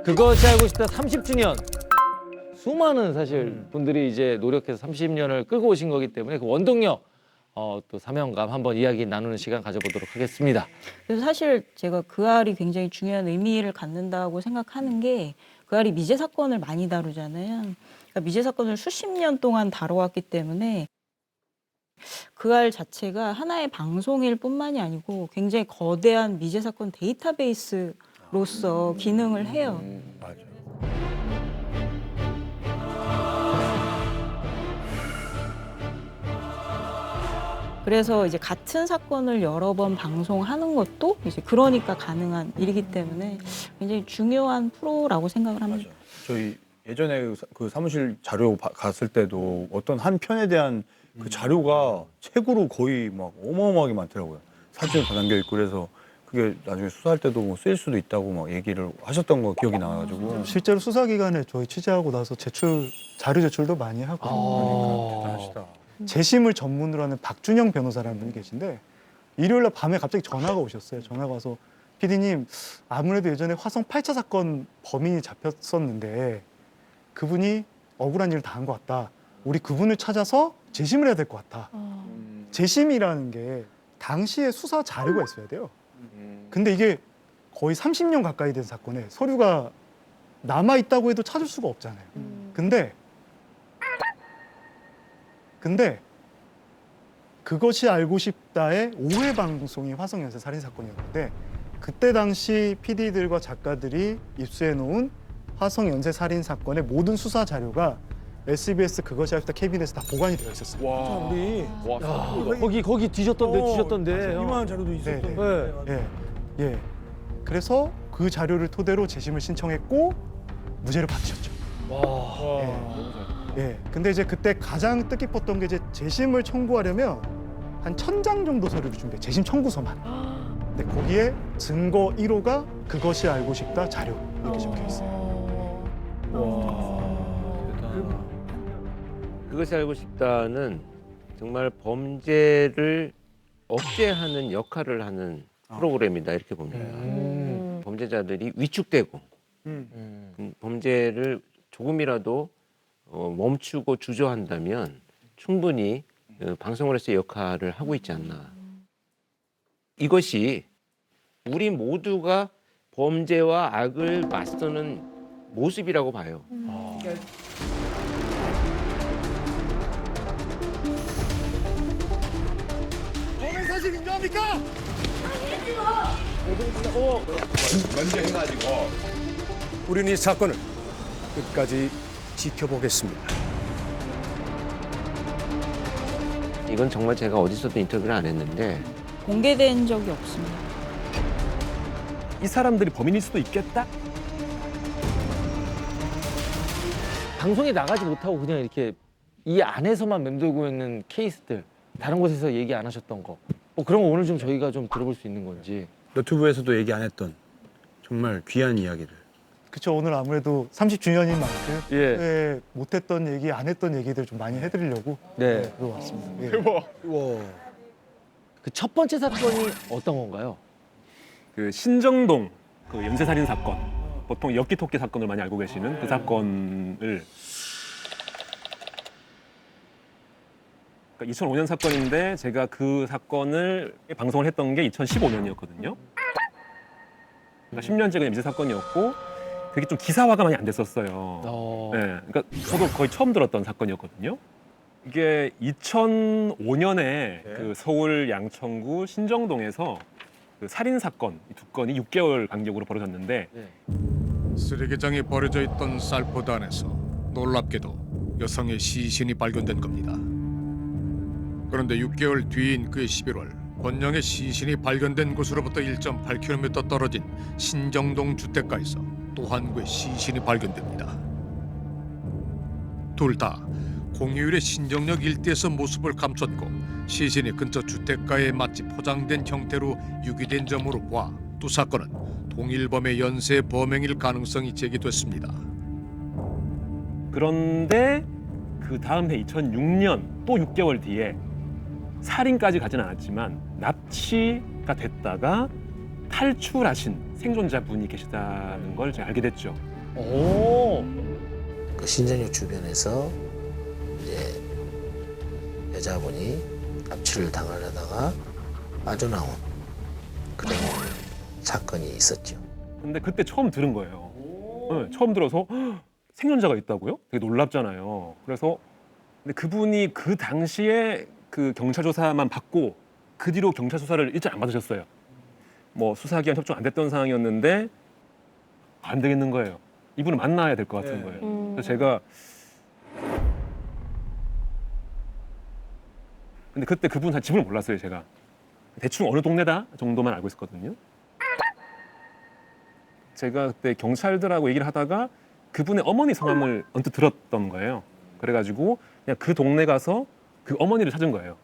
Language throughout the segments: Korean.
그것이 알고 싶다 30주년. 수많은 사실 분들이 이제 노력해서 30년을 끌고 오신 거기 때문에 그 원동력, 또 사명감 한번 이야기 나누는 시간 가져보도록 하겠습니다. 그래서 사실 제가 그 알이 굉장히 중요한 의미를 갖는다고 생각하는 게 그 알이 미제 사건을 많이 다루잖아요. 그러니까 미제 사건을 수십 년 동안 다뤄왔기 때문에 그 알 자체가 하나의 방송일 뿐만이 아니고 굉장히 거대한 미제 사건 데이터베이스로서 기능을 해요. 맞아. 그래서 이제 같은 사건을 여러 번 방송하는 것도 이제 그러니까 가능한 일이기 때문에 굉장히 중요한 프로라고 생각을 합니다. 맞아. 저희 예전에 그 사무실 자료 갔을 때도 어떤 한 편에 대한 그 자료가 책으로 거의 막 어마어마하게 많더라고요. 사진이 다 담겨 있고 그래서 그게 나중에 수사할 때도 뭐 쓰일 수도 있다고 막 얘기를 하셨던 거 기억이 나가지고. 실제로 수사기관에 저희 취재하고 나서 자료 제출도 많이 하고 대단하시다. 재심을 전문으로 하는 박준영 변호사라는 분이 계신데 일요일 날 밤에 갑자기 전화가 오셨어요. 전화가 와서 PD님 아무래도 예전에 화성 8차 사건 범인이 잡혔었는데 그분이 억울한 일을 당한 것 같다. 우리 그분을 찾아서 재심을 해야 될 것 같다. 재심이라는 게 당시에 수사 자료가 있어야 돼요. 근데 이게 거의 30년 가까이 된 사건에 서류가 남아있다고 해도 찾을 수가 없잖아요. 근데 그것이 알고 싶다의 5회 방송이 화성연쇄 살인 사건이었는데 그때 당시 PD들과 작가들이 입수해 놓은 화성연쇄 살인 사건의 모든 수사 자료가 SBS 그것이 알고 싶다 KBS에 다 보관이 되어 있었어요. 와, 우리 거기 뒤졌던데. 이만한 자료도 있었던. 네. 예. 그래서 그 자료를 토대로 재심을 신청했고 무죄를 받으셨죠. 예. 근데 이제 그때 가장 뜻깊었던 게 이제 재심을 청구하려면 한 1000장 정도 서류를 준비해. 재심 청구서만. 근데 거기에 증거 1호가 그것이 알고 싶다 자료 이렇게 적혀 있어요. 그것이 알고 싶다는 정말 범죄를 억제하는 역할을 하는 프로그램이다 이렇게 봅니다. 범죄자들이 위축되고 범죄를 조금이라도 멈추고 주저한다면 충분히 방송으로서의 역할을 하고 있지 않나. 이것이 우리 모두가 범죄와 악을 맞서는 모습이라고 봐요. 범행 사실 인정합니까? 먼저 해가지고 우리는 이 사건을 끝까지 지켜보겠습니다. 이건 정말 제가 어디서도 인터뷰를 안 했는데 공개된 적이 없습니다. 이 사람들이 범인일 수도 있겠다? 방송에 나가지 못하고 그냥 이렇게 이 안에서만 맴돌고 있는 케이스들, 다른 곳에서 얘기 안 하셨던 거, 뭐 그런 거 오늘 좀 저희가 좀 들어볼 수 있는 건지. 너튜브에서도 얘기 안 했던 정말 귀한 이야기를. 그렇죠. 오늘 아무래도 30주년인 만큼 예. 못했던 얘기, 안 했던 얘기들 좀 많이 해드리려고 네. 들어왔습니다. 예. 그 첫 번째 사건이 어떤 건가요? 그 신정동 그 연쇄살인 사건, 보통 엽기토끼 사건을 많이 알고 계시는 그 사건을, 그러니까 2005년 사건인데 제가 그 사건을 방송을 했던 게 2015년이었거든요. 그러니까 10년 전에 연쇄 사건이었고 그게 좀 기사화가 많이 안 됐었어요. 네, 그러니까 저도 거의 처음 들었던 사건이었거든요. 이게 2005년에 그 서울 양천구 신정동에서 그 살인 사건 이 두 건이 6개월 간격으로 벌어졌는데 쓰레기장에 버려져 있던 쌀포대 안에서 놀랍게도 여성의 시신이 발견된 겁니다. 그런데 6개월 뒤인 그해 11월 권영의 시신이 발견된 곳으로부터 1.8km 떨어진 신정동 주택가에서 또 한 구의 시신이 발견됩니다. 둘 다 공휴일에 신정역 일대에서 모습을 감췄고 시신이 근처 주택가에 마치 포장된 형태로 유기된 점으로 봐 두 사건은 동일범의 연쇄 범행일 가능성이 제기됐습니다. 그런데 그 다음 해 2006년 또 6개월 뒤에 살인까지 가진 않았지만 납치가 됐다가 탈출하신 생존자분이 계시다는 걸 제가 알게 됐죠. 오. 그 신전역 주변에서 이제 여자분이 납치를 당하려다가 빠져나온 그런 사건이 있었죠. 근데 그때 처음 들은 거예요. 네, 처음 들어서 "헉, 생존자가 있다고요? 되게 놀랍잖아요. 그래서 근데 그분이 그 당시에 그 경찰 조사만 받고 그 뒤로 경찰 수사를 일절 안 받으셨어요. 뭐 수사기관 협조 안 됐던 상황이었는데 안 되겠는 거예요. 이분을 만나야 될 것 같은 거예요. 그래서 제가 근데 그때 그분 집을 몰랐어요, 제가. 대충 어느 동네다 정도만 알고 있었거든요. 제가 그때 경찰들하고 얘기를 하다가 그분의 어머니 성함을 언뜻 들었던 거예요. 그래가지고 그냥 그 동네 가서 그 어머니를 찾은 거예요.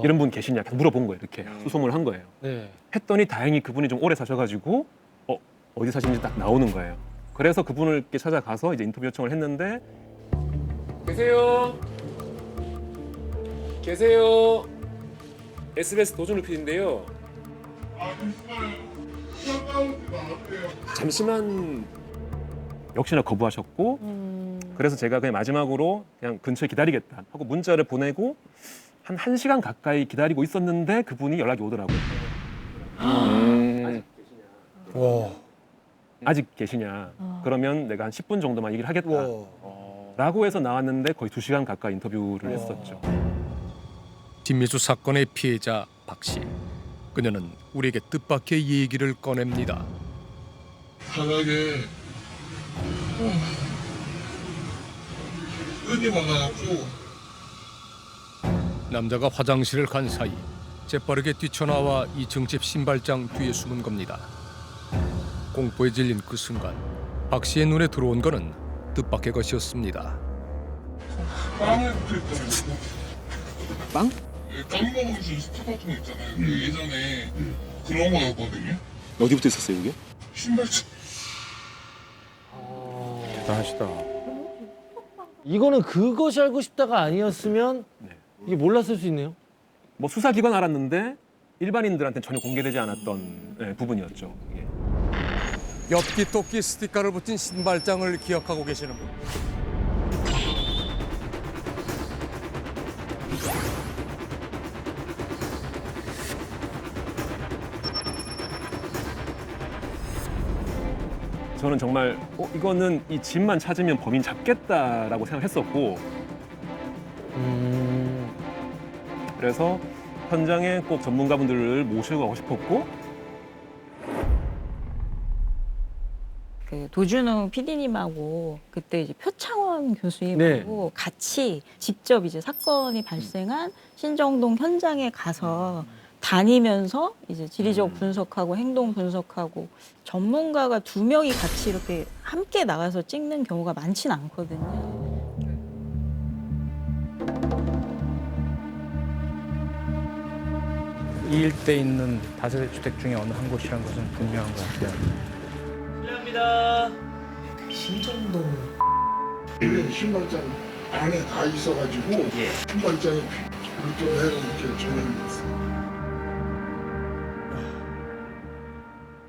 이런 분 계시냐 계속 물어본 거예요. 이렇게 수소문을 한 거예요. 네. 했더니 다행히 그분이 좀 오래 사셔가지고 어디 사시는지 딱 나오는 거예요. 그래서 그분을 이렇게 찾아가서 이제 인터뷰 요청을 했는데 계세요. 계세요. SBS 도전 루피인데요. 잠시만. 역시나 거부하셨고 그래서 제가 그냥 마지막으로 그냥 근처에 기다리겠다 하고 문자를 보내고 한 1시간 가까이 기다리고 있었는데 그분이 연락이 오더라고요. 와. 아직 계시냐? 그러면 내가 한 10분 정도만 얘기를 하겠다. 라고 해서 나왔는데 거의 2시간 가까이 인터뷰를 했었죠. 김미수 사건의 피해자 박 씨. 그녀는 우리에게 뜻밖의 얘기를 꺼냅니다. 바닥에 끈이 많아갖고 남자가 화장실을 간 사이 재빠르게 뛰쳐나와 2층 집 신발장 뒤에 숨은 겁니다. 공포에 질린 그 순간 박 씨의 눈에 들어온 거는 뜻밖의 것이었습니다. 빵을 붙였던 거. 빵? 빵 먹을 수 스프 같은 거 있잖아요. 그 예전에 그런 거였거든요. 어디 붙어 있었어요, 이게? 신발장. 대단하시다. 이거는 그것이 알고 싶다가 아니었으면 이게 몰랐을 수 있네요. 뭐 수사기관 알았는데 일반인들한테는 전혀 공개되지 않았던 부분이었죠. 이게. 엽기 토끼 스티커를 붙인 신발장을 기억하고 계시는 분. 저는 정말 이거는 이 집만 찾으면 범인 잡겠다라고 생각했었고 그래서 현장에 꼭 전문가분들을 모시고 가고 싶었고 그 도준우 PD님하고 그때 이제 표창원 교수님하고 같이 직접 이제 사건이 발생한 신정동 현장에 가서 다니면서 이제 지리적 분석하고 행동 분석하고 전문가가 2명이 같이 이렇게 함께 나가서 찍는 경우가 많지는 않거든요. 이 일대에 있는 다세대 주택 중에 어느 한 곳이라는 것은 분명한 것 같아요. 실례합니다. 신정동. 신발장 안에 다 있어가지고 신발장에 별도로 해서 이렇게 조명했어요.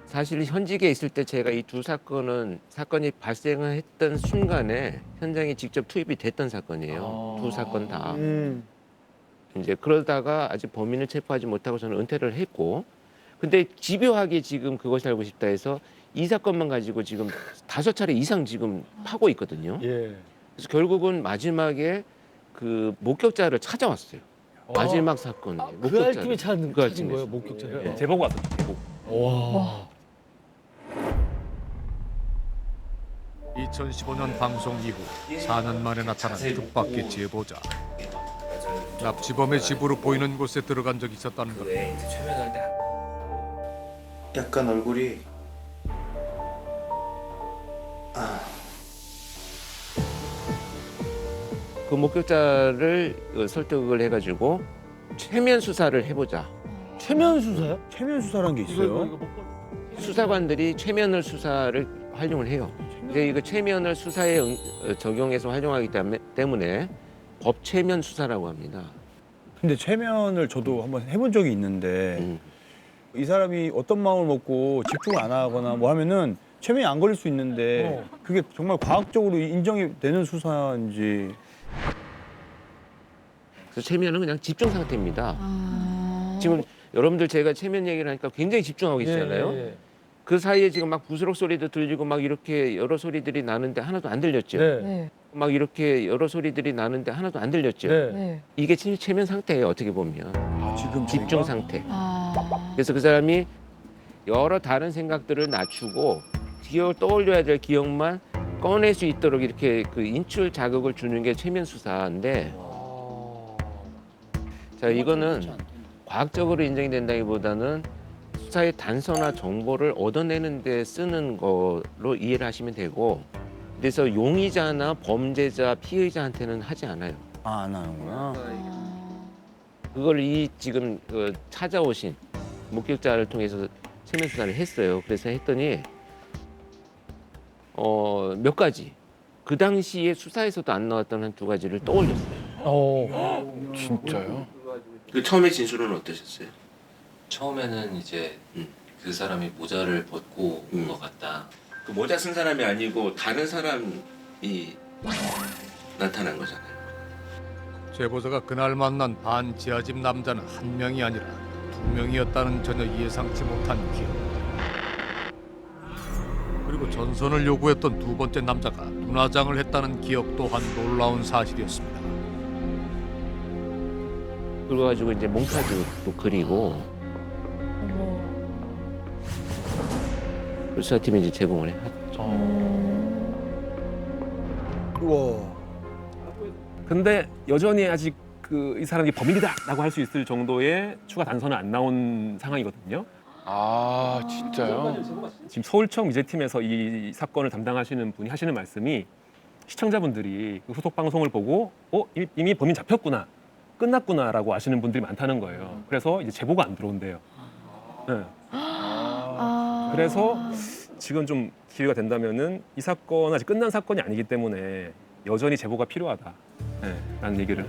사실 현직에 있을 때 제가 이 두 사건이 발생을 했던 순간에 현장에 직접 투입이 됐던 사건이에요. 두 사건 다. 이제 그러다가 아직 범인을 체포하지 못하고 저는 은퇴를 했고, 근데 집요하게 지금 그것이 알고 싶다 해서 이 사건만 가지고 지금 5차례 이상 지금 파고 있거든요. 그래서 결국은 마지막에 그 목격자를 찾아왔어요. 마지막 사건. 그 알팀이 찾은 거예요, 목격자를. 네, 제보가 왔었죠. 제보. 와. 2015년 방송 이후 4년 만에 나타난 뜻밖의 제보자. 납치범의 집으로 보이는 곳에 들어간 적이 있었다는 것. 약간 얼굴이 그 목격자를 설득을 해가지고 최면 수사를 해보자. 최면 수사요? 최면 수사라는 게 있어요? 수사관들이 최면을 수사를 활용을 해요. 근데 이거 최면을 수사에 적용해서 활용하기 때문에 법 최면 수사라고 합니다. 근데 최면을 저도 한번 해본 적이 있는데 이 사람이 어떤 마음을 먹고 집중을 안 하거나 뭐 하면은 최면이 안 걸릴 수 있는데 그게 정말 과학적으로 인정이 되는 수사인지. 그래서 최면은 그냥 집중 상태입니다. 지금 여러분들 제가 최면 얘기를 하니까 굉장히 집중하고 있잖아요. 예. 그 사이에 지금 막 부스럭 소리도 들리고 막 이렇게 여러 소리들이 나는데 하나도 안 들렸죠. 네. 막 이렇게 여러 소리들이 나는데 하나도 안 들렸죠. 네. 이게 최면 상태예요. 어떻게 보면 지금 집중 상태. 그래서 그 사람이 여러 다른 생각들을 낮추고 기억을 떠올려야 될 기억만 꺼낼 수 있도록 이렇게 그 인출 자극을 주는 게 최면 수사인데, 자 이거는 과학적으로 인정이 된다기보다는 수사의 단서나 정보를 얻어내는 데 쓰는 거로 이해를 하시면 되고, 그래서 용의자나 범죄자, 피의자한테는 하지 않아요. 안 하는구나. 그걸 이 지금 그 찾아오신 목격자를 통해서 최면 수사를 했어요. 그래서 했더니 몇 가지 그 당시에 수사에서도 안 나왔던 한 두 가지를 떠올렸어요. 진짜요? 그 처음에 진술은 어떠셨어요? 처음에는 이제 그 사람이 모자를 벗고 온 것 같다. 그 모자 쓴 사람이 아니고 다른 사람이 나타난 거잖아요. 제보자가 그날 만난 반지하집 남자는 한 명이 아니라 두 명이었다는 전혀 예상치 못한 기억. 그리고 전선을 요구했던 두 번째 남자가 눈화장을 했다는 기억 또한 놀라운 사실이었습니다. 그래가지고 이제 몽타주도 그리고 수사팀이 이제 제공을 했죠. 우와. 근데 여전히 아직 그 이 사람이 범인이다라고 할 수 있을 정도의 추가 단서는 안 나온 상황이거든요. 아 진짜요? 지금 서울청 미제팀에서 이 사건을 담당하시는 분이 하시는 말씀이 시청자분들이 그 후속 방송을 보고 이미 범인 잡혔구나, 끝났구나라고 아시는 분들이 많다는 거예요. 그래서 이제 제보가 안 들어온대요. 네. 그래서 지금 좀 기회가 된다면은 이 사건은 아직 끝난 사건이 아니기 때문에 여전히 제보가 필요하다. 네, 라는 얘기를.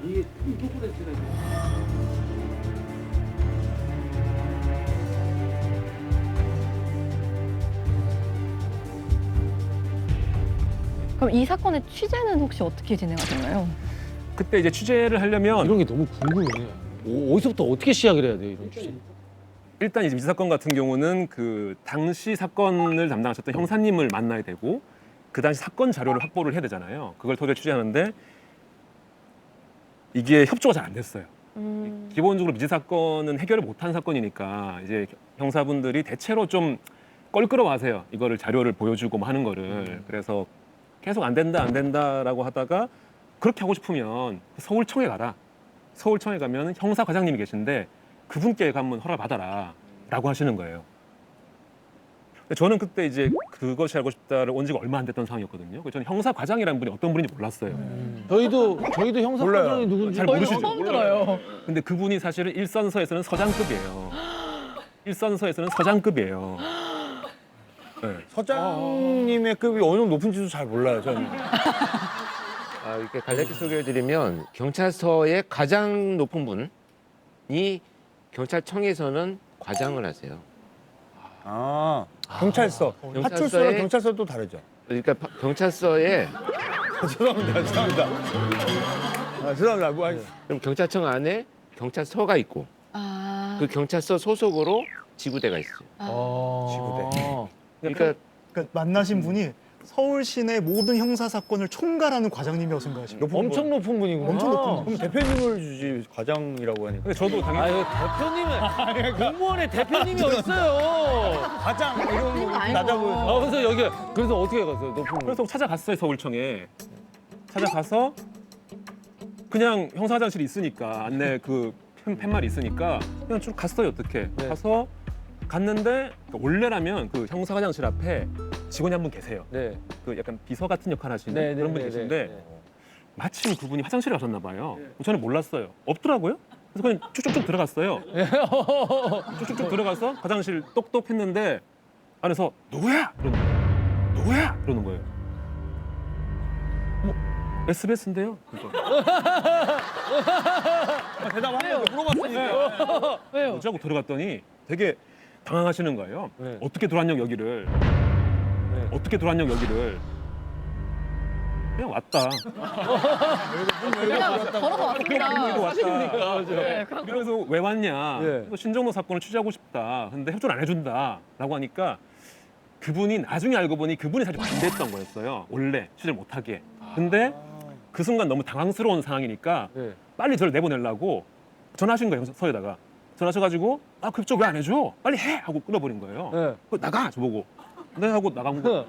그럼 이 사건의 취재는 혹시 어떻게 진행하셨나요? 그때 이제 취재를 하려면 이런 게 너무 궁금해. 어디서부터 어떻게 시작을 해야 돼 이런 취재? 일단 이제 이 사건 같은 경우는 그 당시 사건을 담당하셨던 형사님을 만나야 되고 그 당시 사건 자료를 확보를 해야 되잖아요. 그걸 토대로 취재하는데 이게 협조가 잘 안 됐어요. 기본적으로 미제 사건은 해결을 못한 사건이니까 이제 형사분들이 대체로 좀 껄끄러워하세요. 이거를 자료를 보여주고 뭐 하는 거를. 그래서 계속 안 된다라고 하다가 그렇게 하고 싶으면 서울청에 가라. 서울청에 가면 형사 과장님이 계신데 그분께 한번 허락 받아라라고 하시는 거예요. 근데 저는 그때 이제 그것이 알고 싶다를 온 지가 얼마 안 됐던 상황이었거든요. 그래서 저는 형사 과장이라는 분이 어떤 분인지 몰랐어요. 저희도 형사 과장이 누군지 잘 모르시죠? 처음 들어요. 근데 그분이 사실은 일선서에서는 서장급이에요. 일선서에서는 서장급이에요. 네. 서장님의 급이 어느 정도 높은지도 잘 몰라요, 저는. 이렇게 간략히 소개해드리면 경찰서의 가장 높은 분이 경찰청에서는 과장을 하세요. 경찰서. 파출소랑 경찰서도 다르죠. 그러니까 경찰서에 죄송합니다. 죄송합니다. 그럼 경찰청 안에 경찰서가 있고 그 경찰서 소속으로 지구대가 있어요. 지구대. 그러니까 만나신 분이 서울 시내 모든 형사 사건을 총괄하는 과장님이라고 생각하시면 엄청 높은 분이구나. 엄청 높은 분. 그럼 대표님을 주지 과장이라고 하니까. 근데 저도 당연히 대표님은 공무원의 대표님이 어딨어요? 과장 이런 거 아니고. 낮아 보여서. 그래서 그래서 어떻게 갔어요? 높은 분. 그래서 찾아갔어요, 서울청에. 찾아가서 그냥 형사 화장실이 있으니까 안내 그 팻말이 있으니까 그냥 쭉 갔어요. 어떻게 가서 갔는데 원래라면 그 형사 화장실 앞에 직원이 한 분 계세요. 네. 그 약간 비서 같은 역할 하시는 네, 그런 네, 분이 네, 계신데 네. 마침 그분이 화장실에 가셨나 봐요. 저는 몰랐어요. 없더라고요. 그래서 그냥 쭉쭉쭉 들어갔어요. 쭉쭉쭉 들어가서 화장실 똑똑 했는데 안에서 누구야? 그러는 거예요. 누구야? 그러는 거예요. SBS인데요. 대답하려고 물어봤으니까. 왜요? 뭐지 하고 들어갔더니 되게 당황하시는 거예요. 네. 어떻게 들어왔냐고 여기를. 어떻게 들어왔냐고 여기를. 그냥 왔다. 그냥 걸어서 그리고 왔습니다. 왔다. 네, 그래서 왜 왔냐? 예. 또 신정모 사건을 취재하고 싶다. 근데 협조를 안 해준다라고 하니까 그분이 나중에 알고 보니 그분이 사실 반대했던 거였어요. 원래 취재를 못하게. 근데 그 순간 너무 당황스러운 상황이니까 네. 빨리 저를 내보내려고 전화하신 거예요. 서에다가 전화하셔가지고 아 그쪽 왜 안 해줘? 빨리 해 하고 끊어버린 거예요. 네. 나가 저보고. 네 하고 나간 거.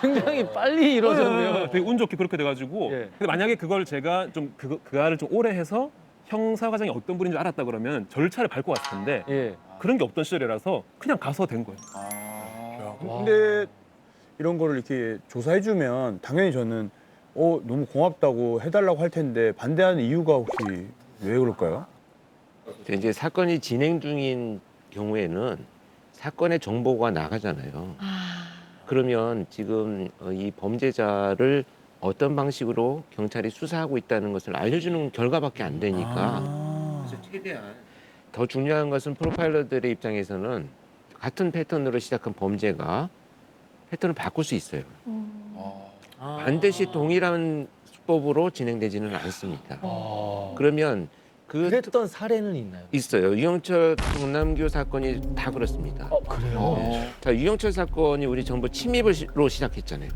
굉장히 빨리 이루어졌네요. 되게 운 좋게 그렇게 돼가지고. 예. 근데 만약에 그걸 제가 좀 그 알을 좀 오래 해서 형사 과장이 어떤 분인 줄 알았다 그러면 절차를 밟고 왔을 텐데 예. 그런 게 없던 시절이라서 그냥 가서 된 거예요. 야, 근데 이런 거를 이렇게 조사해주면 당연히 저는 너무 고맙다고 해달라고 할 텐데 반대하는 이유가 혹시 왜 그럴까요? 이제 사건이 진행 중인 경우에는 사건의 정보가 나가잖아요. 그러면 지금 이 범죄자를 어떤 방식으로 경찰이 수사하고 있다는 것을 알려주는 결과밖에 안 되니까 그래서 최대한 더 중요한 것은 프로파일러들의 입장에서는 같은 패턴으로 시작한 범죄가 패턴을 바꿀 수 있어요. 반드시 동일한 수법으로 진행되지는 않습니다. 그러면 그랬던 사례는 있나요? 있어요. 유영철 정남규 사건이 다 그렇습니다. 그래요? 자, 유영철 사건이 우리 전부 침입으로 시작했잖아요.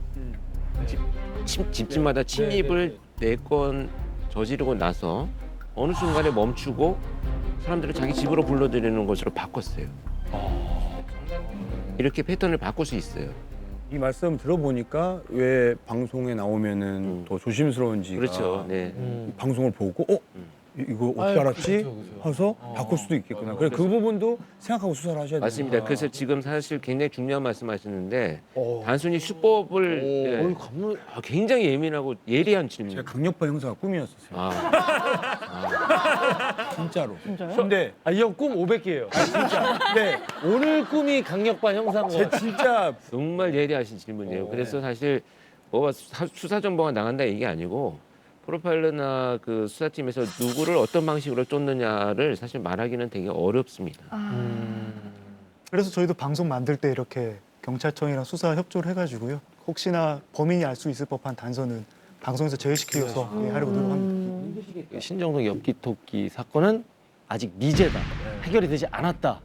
집집마다 침입을 4건 저지르고 나서 어느 순간에 멈추고 사람들을 자기 집으로 불러들이는 것으로 바꿨어요. 이렇게 패턴을 바꿀 수 있어요. 이 말씀 들어보니까 왜 방송에 나오면은 더 조심스러운지가 그렇죠. 네. 방송을 보고 이거 어떻게 알았지? 하면서 바꿀 수도 있겠구나. 그래서 그 부분도 생각하고 수사를 하셔야 돼요. 맞습니다. 그래서 지금 사실 굉장히 중요한 말씀하셨는데 단순히 수법을 굉장히 예민하고 예리한 질문. 제가 강력파 형사가 꿈이었었어요. 진짜로. 진짜요? 근데 이 형 꿈 500개예요. 진짜. 네. 오늘 꿈이 강력반 형사인 제 거. 진짜 정말 예리하신 질문이에요. 그래서 사실 뭐가 수사 정보가 나간다 이게 아니고 프로파일러나 그 수사팀에서 누구를 어떤 방식으로 쫓느냐를 사실 말하기는 되게 어렵습니다. 그래서 저희도 방송 만들 때 이렇게 경찰청이랑 수사 협조를 해가지고요. 혹시나 범인이 알 수 있을 법한 단서는 방송에서 제외시키려서 하려고 노력합니다. 신정동 엽기토끼 사건은 아직 미제다. 해결이 되지 않았다.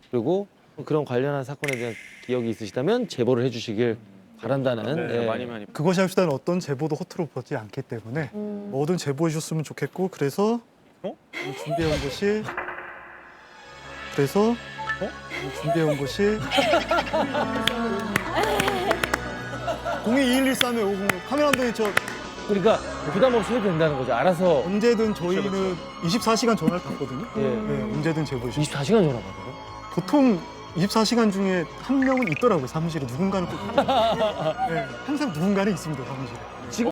그리고 그런 관련한 사건에 대한 기억이 있으시다면 제보를 해주시길 바란다는. 예. 그것이 합시다는 어떤 제보도 허투루 받지 않기 때문에 뭐든 제보해 주셨으면 좋겠고 그래서 준비해 온 것이 준비해 온 것이 022113에 50 카메라 감독님 저 그러니까 부담 없이 해도 된다는 거죠. 알아서 언제든 저희는 24시간 전화를 받거든요. 예. 네, 언제든 제보해 주시죠. 24시간 전화 받아요? 보통 24시간 중에 한 명은 있더라고요, 사무실에. 누군가는 꼭. 네, 항상 누군가는 있습니다, 사무실에.